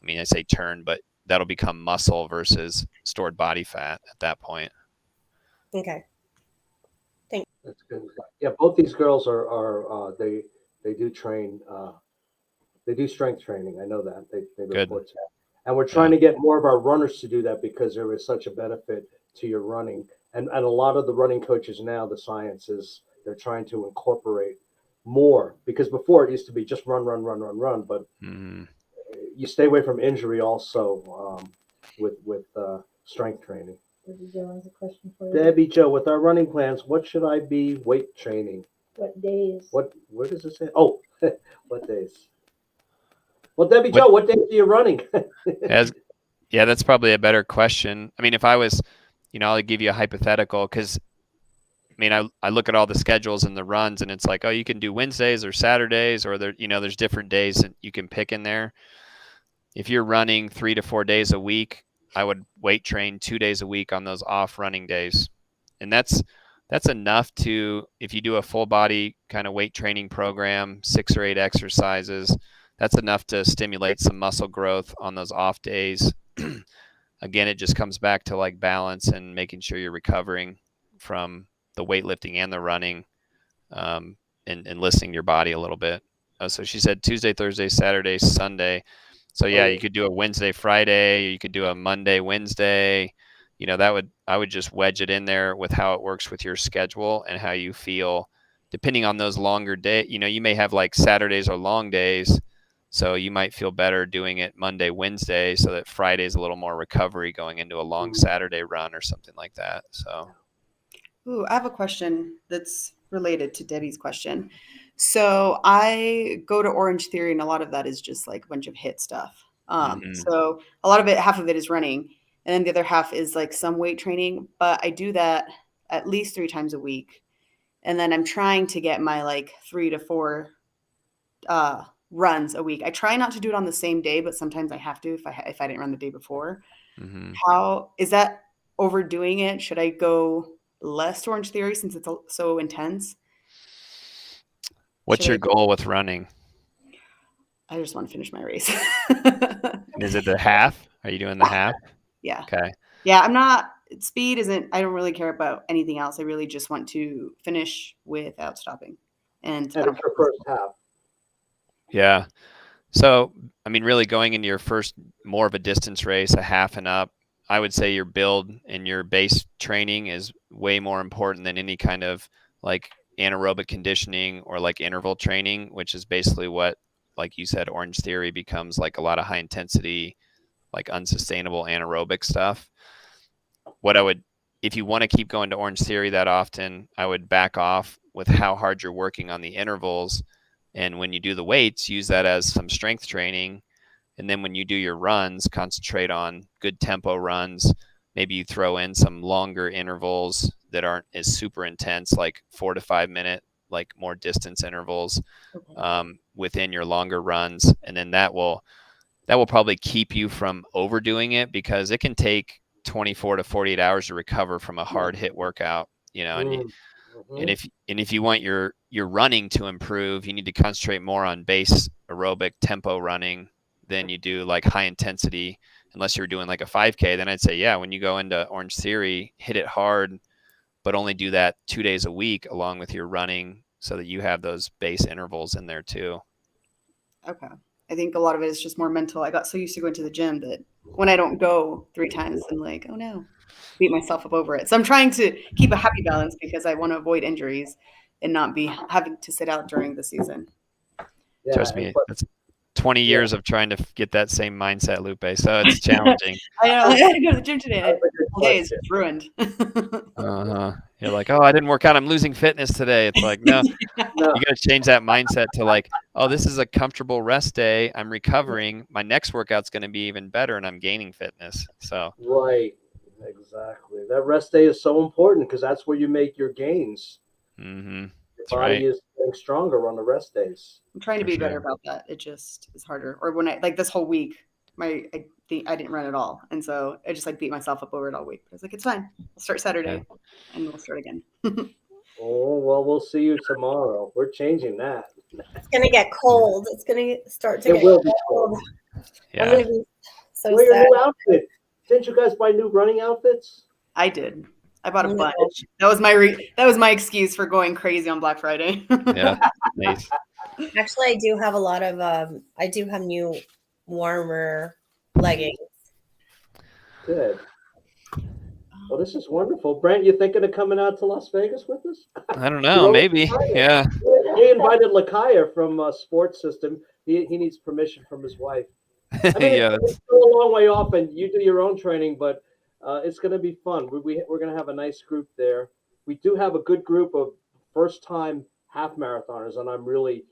I mean, I say turn, but that'll become muscle versus stored body fat at that point. Okay. That's good. Yeah, both these girls are they do train. They do strength training. I know that they Good. report to that. And we're trying to get more of our runners to do that because there is such a benefit to your running. And a lot of the running coaches now, the science is they're trying to incorporate more, because before it used to be just run. But you stay away from injury also with strength training. Debbie Joe has a question for you. Debbie Joe, with our running plans, what should I be weight training? What days? Where does it say? Oh, what days? Well, Debbie Joe, what days are you running? Yeah, that's probably a better question. I mean, if I was, I'll give you a hypothetical, because I mean, I look at all the schedules and the runs, and it's like, oh, you can do Wednesdays or Saturdays, or there's different days that you can pick in there. If you're running 3 to 4 days a week, I would weight train 2 days a week on those off running days. And that's enough to, if you do a full body kind of weight training program, 6 or 8 exercises, that's enough to stimulate some muscle growth on those off days. Again, it just comes back to like balance and making sure you're recovering from the weightlifting and the running, and listening to your body a little bit. So she said Tuesday, Thursday, Saturday, Sunday. So yeah, you could do a Wednesday, Friday, you could do a Monday, Wednesday. I would just wedge it in there with how it works with your schedule and how you feel, depending on those longer days. You may have like Saturdays are long days, so you might feel better doing it Monday, Wednesday, so that Friday is a little more recovery going into a long Saturday run or something like that. So, Ooh, I have a question that's related to Debbie's question. So I go to Orange Theory, and a lot of that is just like a bunch of HIIT stuff. So a lot of it, half of it is running, and then the other half is like some weight training. But I do that at least 3 times a week, and then I'm trying to get my like 3 to 4 runs a week. I try not to do it on the same day, but sometimes I have to if I didn't run the day before. How is that overdoing it? Should I go less to Orange Theory since it's so intense? What's Should your I- goal with running? I just want to finish my race. Is it the half? Are you doing the half? Yeah. Okay. Yeah, I'm not, speed isn't, I don't really care about anything else. I really just want to finish without stopping. And I And don't it's your first half. Yeah. So, I mean, really going into your first more of a distance race, a half and up, I would say your build and your base training is way more important than any kind of like anaerobic conditioning or like interval training, which is basically what, like you said, Orange Theory becomes like a lot of high intensity, like unsustainable anaerobic stuff. What I would, if you want to keep going to Orange Theory that often, I would back off with how hard you're working on the intervals. And when you do the weights, use that as some strength training. And then when you do your runs, concentrate on good tempo runs. Maybe you throw in some longer intervals that aren't as super intense, like 4 to 5 minute, like more distance intervals within your longer runs. And then that will probably keep you from overdoing it, because it can take 24 to 48 hours to recover from a hard hit workout, you know, and if you want your running to improve, you need to concentrate more on base aerobic tempo running than you do like high intensity. Unless you're doing like a 5K, then I'd say, yeah, when you go into Orange Theory, hit it hard, but only do that 2 days a week along with your running, so that you have those base intervals in there too. Okay. I think a lot of it is just more mental. I got so used to going to the gym that when I don't go 3 times, I'm like, oh no, beat myself up over it. So I'm trying to keep a happy balance because I want to avoid injuries and not be having to sit out during the season. Yeah, Trust me, that's 20 years of trying to get that same mindset, Lupe. So it's challenging. I know. I had to go to the gym today. That's a good Whole day is question. ruined. You're like, oh, I didn't work out, I'm losing fitness today. It's like, no, No, you got to change that mindset to like, oh, this is a comfortable rest day. I'm recovering. My next workout's going to be even better, and I'm gaining fitness. So right. Exactly. That rest day is so important because that's where you make your gains. Your that's body right. is getting stronger on the rest days. I'm trying to For be better sure. about that. It just is harder. Or when I like this whole week, I think I didn't run at all, and so I just like beat myself up over it all week. I was like, it's fine. I'll start Saturday, and we'll start again. Oh, well, we'll see you tomorrow. We're changing that. It's gonna get cold. It's gonna start to It get will be cold. cold. I'm Yeah. gonna be so Wear your sad. new outfit. Didn't you guys buy new running outfits? I did. I bought a No. bunch. That was my excuse for going crazy on Black Friday. Yeah. Nice. Actually, I do have a lot of I do have new warmer leggings. Good. Well, this is wonderful. Brant, you thinking of coming out to Las Vegas with us? I don't know. Maybe. Yeah. We invited Lakaya from Sports System. He needs permission from his wife. I mean, Yeah. it's still a long way off, and you do your own training, but it's going to be fun. We're going to have a nice group there. We do have a good group of first-time half marathoners, and I'm really,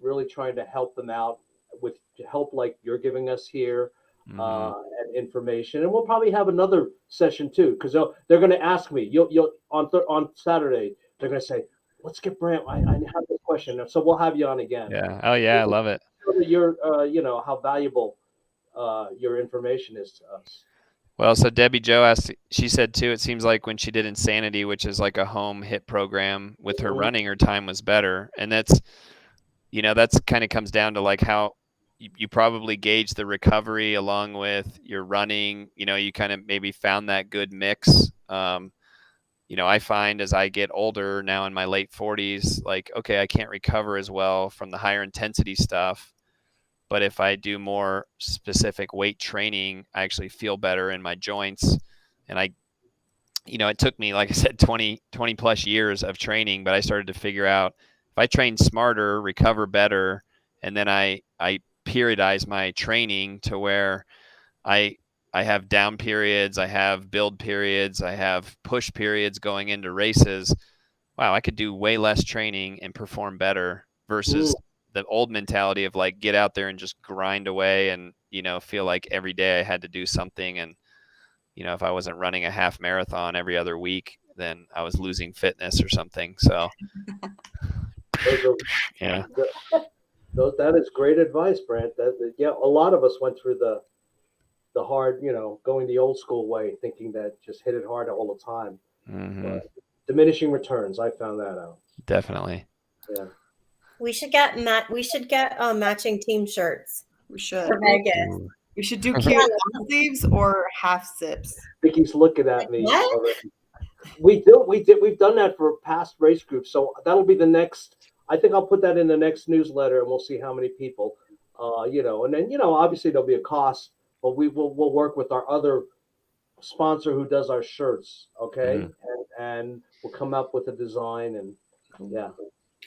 really trying to help them out with help like you're giving us here and information. And we'll probably have another session too, because they're going to ask me. You'll on Saturday. They're going to say, "Let's get Brant. I have this question." So we'll have you on again. Yeah. Oh yeah, I love it. So that you're, how valuable your information is to us. Well, so Debbie Jo asked, she said too, it seems like when she did Insanity, which is like a home hit program with her running, her time was better. And that's kind of comes down to like how you probably gauge the recovery along with your running. You kind of maybe found that good mix. I find as I get older now in my late 40s, like, okay, I can't recover as well from the higher intensity stuff. But if I do more specific weight training, I actually feel better in my joints. And it took me, like I said, 20 plus years of training, but I started to figure out if I train smarter, recover better, and then I periodize my training to where I have down periods, I have build periods, I have push periods going into races. Wow, I could do way less training and perform better versus the old mentality of like get out there and just grind away and feel like every day I had to do something. And if I wasn't running a half marathon every other week, then I was losing fitness or something. So yeah, that is great advice, Brant. A lot of us went through the hard, going the old school way, thinking that just hit it hard all the time. But diminishing returns, I found that out. Definitely. Yeah. We should get matching team shirts We should. for Vegas. We should do cute long sleeves or half zips. Vicky's looking at me What? already. We've done that for past race groups, so that'll be the next. I think I'll put that in the next newsletter, and we'll see how many people, and then obviously there'll be a cost, but we'll work with our other sponsor who does our shirts, okay, and we'll come up with a design, and yeah.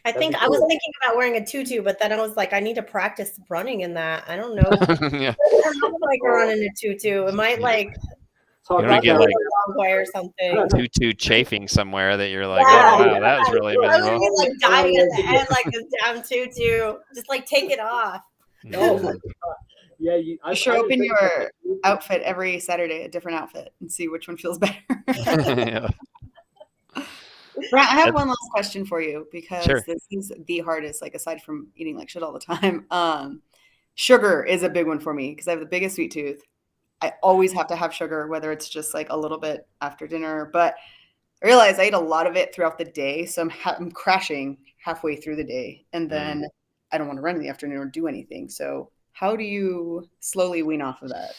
I think I was thinking about wearing a tutu, but then I was like, I need to practice running in that. I don't know. Yeah. I don't know if I can run in a tutu. It might You want to get like a long way or something. tutu chafing somewhere that you're like, Yeah, oh wow, that was really I miserable. would be like dying at the end, like this damn tutu. Just like take it off. Oh my God. Yeah, You show up in your outfit every Saturday, a different outfit, and see which one feels better. Yeah. Brant, I have one last question for you because Sure. this is the hardest, like aside from eating like shit all the time. Sugar is a big one for me because I have the biggest sweet tooth. I always have to have sugar, whether it's just like a little bit after dinner, but I realize I eat a lot of it throughout the day. So I'm crashing halfway through the day and then I don't want to run in the afternoon or do anything. So how do you slowly wean off of that?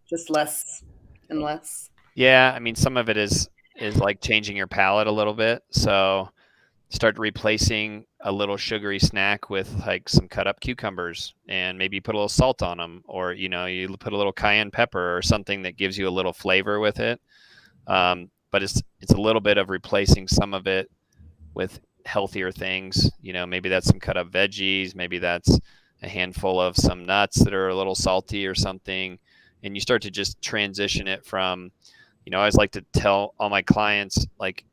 Just less and less? Yeah, I mean, some of it is like changing your palate a little bit. So start replacing a little sugary snack with like some cut up cucumbers and maybe put a little salt on them, or you put a little cayenne pepper or something that gives you a little flavor with it. But it's a little bit of replacing some of it with healthier things. Maybe that's some cut up veggies, maybe that's a handful of some nuts that are a little salty or something, and you start to just transition it from, I always like to tell all my clients, like,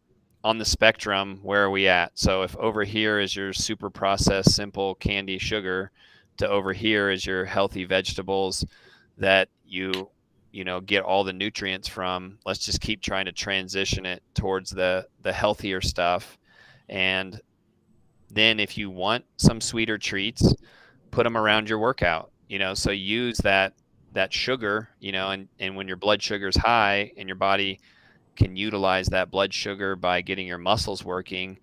on the spectrum, where are we at? So if over here is your super processed, simple candy sugar, to over here is your healthy vegetables that you get all the nutrients from, let's just keep trying to transition it towards the healthier stuff. And then if you want some sweeter treats, put them around your workout, so use that sugar, and when your blood sugar is high and your body can utilize that blood sugar by getting your muscles working,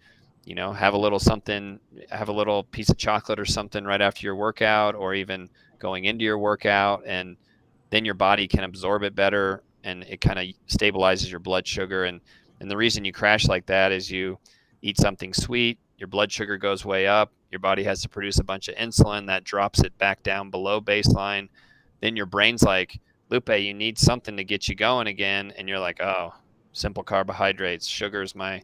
have a little piece of chocolate or something right after your workout, or even going into your workout, and then your body can absorb it better and it kind of stabilizes your blood sugar. And the reason you crash like that is you eat something sweet, your blood sugar goes way up, your body has to produce a bunch of insulin that drops it back down below baseline. Then your brain's like, Lupe, you need something to get you going again. And you're like, oh, simple carbohydrates, sugar's my,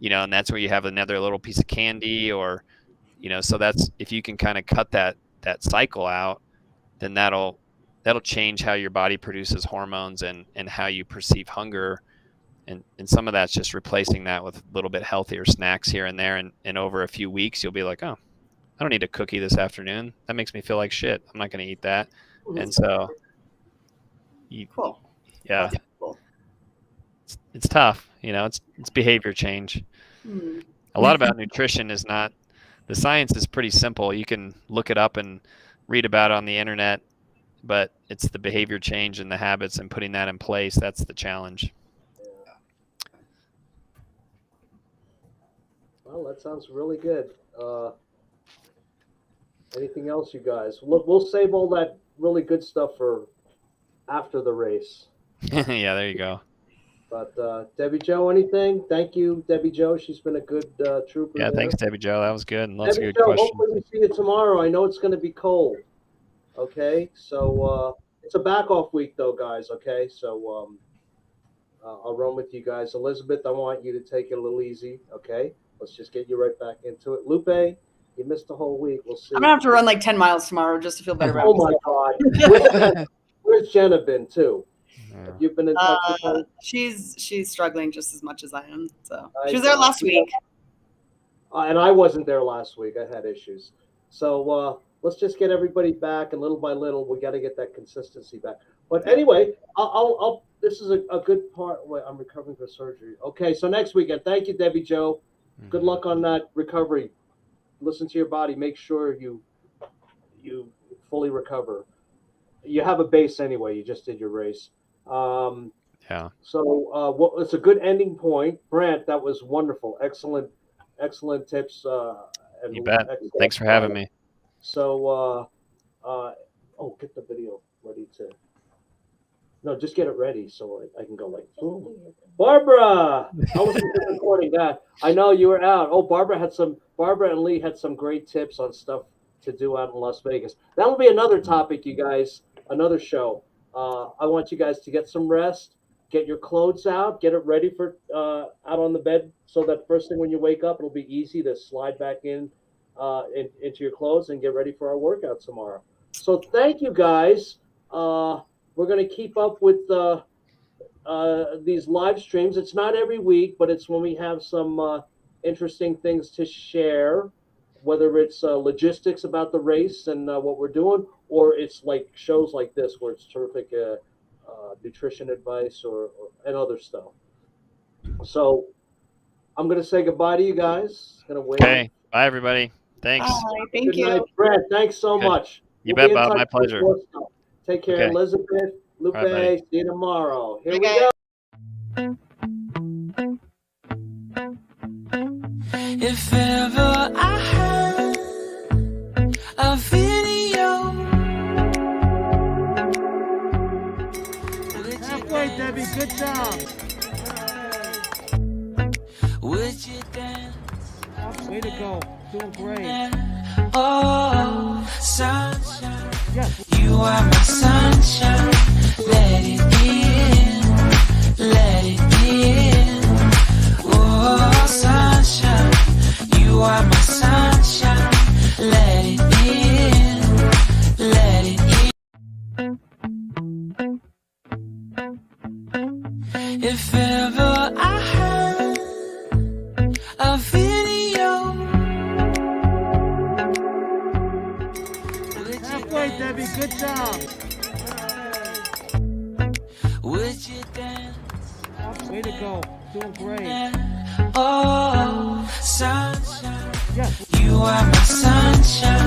and that's where you have another little piece of candy, or, so that's, if you can kind of cut that cycle out, then that'll change how your body produces hormones and how you perceive hunger. And some of that's just replacing that with a little bit healthier snacks here and there. And over a few weeks, you'll be like, oh, I don't need a cookie this afternoon. That makes me feel like shit. I'm not going to eat that. And so, Cool. Yeah, Cool. it's tough. It's behavior change. A lot about nutrition is not, the science is pretty simple. You can look it up and read about it on the internet, but it's the behavior change and the habits and putting that in place. That's the challenge. Well, that sounds really good. Anything else, you guys? We'll save all that really good stuff for after the race. Yeah, there you go. But Debbie Jo, anything? Thank you, Debbie Jo. She's been a good trooper. Yeah, there. thanks, Debbie Jo. That was good. And lots Debbie of good Jo, questions. hopefully we see you tomorrow. I know it's going to be cold. Okay, so it's a back off week though, guys. Okay, so I'll run with you guys. Elizabeth, I want you to take it a little easy. Okay, let's just get you right back into it. Lupe, you missed the whole week. We'll see. I'm gonna have to run like 10 miles tomorrow just to feel better about Oh my God. Where's Jenna been too? Have you been in touch with her? She's struggling just as much as I am. So she was there last week. And I wasn't there last week. I had issues. So let's just get everybody back, and little by little, we got to get that consistency back. But anyway, I'll this is a good part. Wait, I'm recovering from surgery. Okay, so next weekend. Thank you, Debbie Jo. Good luck on that recovery. Listen to your body. Make sure you fully recover. You have a base anyway. You just did your race. Yeah. So it's a good ending point. Brant, that was wonderful. Excellent tips. and You bet. Thanks for having me. So, get the video ready to. No, just get it ready so I can go like, boom. Barbara, I wasn't recording that. I know you were out. Oh, Barbara and Lee had some great tips on stuff to do out in Las Vegas. That will be another topic, you guys, another show. I want you guys to get some rest, get your clothes out, get it ready for out on the bed so that first thing when you wake up, it'll be easy to slide back into your clothes and get ready for our workout tomorrow. So thank you guys. We're going to keep up with these live streams. It's not every week, but it's when we have some interesting things to share, whether it's logistics about the race and what we're doing, or it's like shows like this where it's terrific nutrition advice and other stuff. So I'm going to say goodbye to you guys. Gonna wait. Okay. Bye, everybody. Thanks. Bye. Thank Good you. night, Brent. Thanks so much. You We'll bet, be in Bob. touch My pleasure. with more stuff. Take care, Okay. Elizabeth, Lupe. Bye, See you tomorrow. Here we Okay. go. If ever I had a video, Halfway, Debbie. Good job. would you dance? Way to go. Doing great. Oh, sunshine, Yes. you are my sunshine. Let it in, let it in. Oh, sunshine, you are my sunshine. Let it in, let it in. If ever I had a video, Halfway, Debbie. Good job. would you dance? Way to go. Doing great. Oh, sunshine, Yes. you are my sunshine.